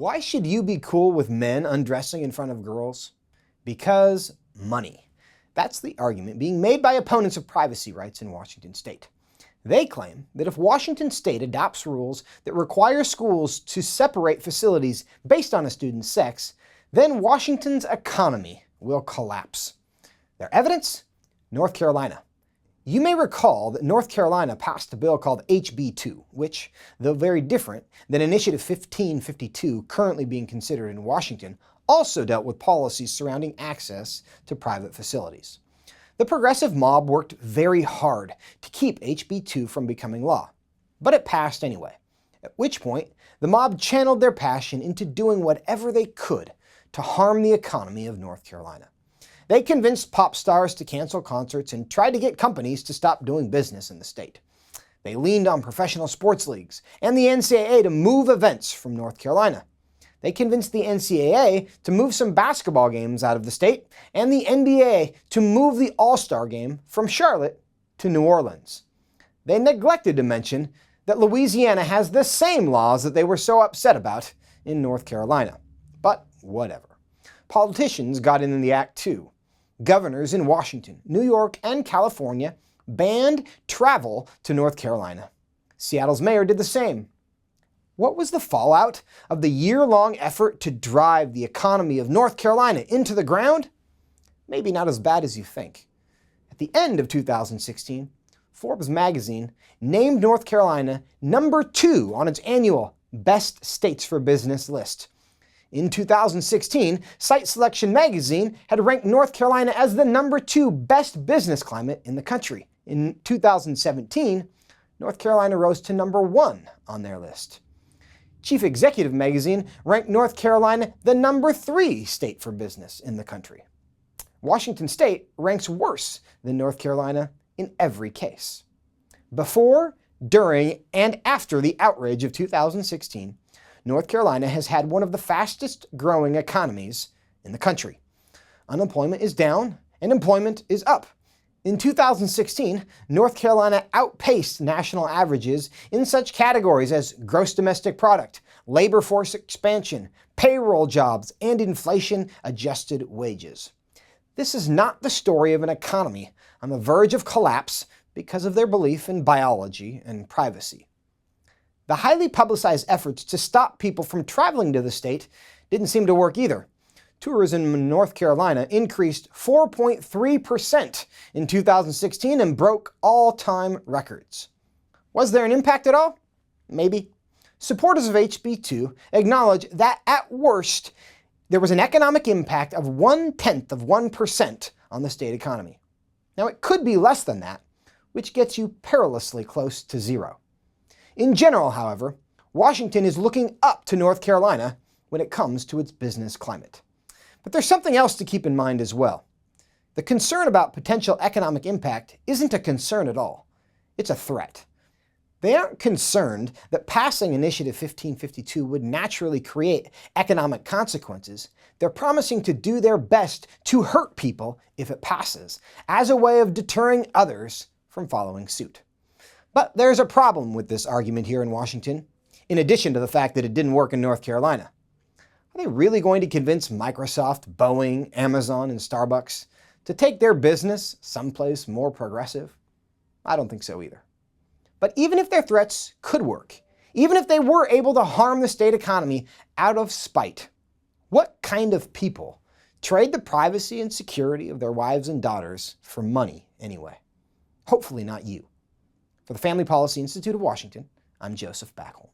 Why should you be cool with men undressing in front of girls? Because money. That's the argument being made by opponents of privacy rights in Washington state. They claim that if Washington state adopts rules that require schools to separate facilities based on a student's sex, then Washington's economy will collapse. Their evidence? North Carolina. You may recall that North Carolina passed a bill called HB 2, which, though very different than Initiative 1552 currently being considered in Washington, also dealt with policies surrounding access to private facilities. The progressive mob worked very hard to keep HB 2 from becoming law, but it passed anyway, at which point the mob channeled their passion into doing whatever they could to harm the economy of North Carolina. They convinced pop stars to cancel concerts and tried to get companies to stop doing business in the state. They leaned on professional sports leagues and the NCAA to move events from North Carolina. They convinced the NCAA to move some basketball games out of the state and the NBA to move the All-Star game from Charlotte to New Orleans. They neglected to mention that Louisiana has the same laws that they were so upset about in North Carolina. But whatever. Politicians got in the act too. Governors in Washington, New York, and California banned travel to North Carolina. Seattle's mayor did the same. What was the fallout of the year-long effort to drive the economy of North Carolina into the ground? Maybe not as bad as you think. At the end of 2016, Forbes magazine named North Carolina number 2 on its annual Best States for Business list. In 2016, Site Selection magazine had ranked North Carolina as the number 2 best business climate in the country. In 2017, North Carolina rose to number 1 on their list. Chief Executive magazine ranked North Carolina the number 3 state for business in the country. Washington state ranks worse than North Carolina in every case. Before, during, and after the outrage of 2016, North Carolina has had one of the fastest growing economies in the country. Unemployment is down and employment is up. In 2016, North Carolina outpaced national averages in such categories as gross domestic product, labor force expansion, payroll jobs, and inflation-adjusted wages. This is not the story of an economy on the verge of collapse because of their belief in biology and privacy. The highly publicized efforts to stop people from traveling to the state didn't seem to work either. Tourism in North Carolina increased 4.3% in 2016 and broke all-time records. Was there an impact at all? Maybe. Supporters of HB 2 acknowledge that at worst, there was an economic impact of 0.1% on the state economy. Now it could be less than that, which gets you perilously close to zero. In general, however, Washington is looking up to North Carolina when it comes to its business climate. But there's something else to keep in mind as well. The concern about potential economic impact isn't a concern at all. It's a threat. They aren't concerned that passing Initiative 1552 would naturally create economic consequences. They're promising to do their best to hurt people if it passes, as a way of deterring others from following suit. But there's a problem with this argument here in Washington, in addition to the fact that it didn't work in North Carolina. Are they really going to convince Microsoft, Boeing, Amazon, and Starbucks to take their business someplace more progressive? I don't think so either. But even if their threats could work, even if they were able to harm the state economy out of spite, what kind of people trade the privacy and security of their wives and daughters for money anyway? Hopefully not you. For the Family Policy Institute of Washington, I'm Joseph Backholm.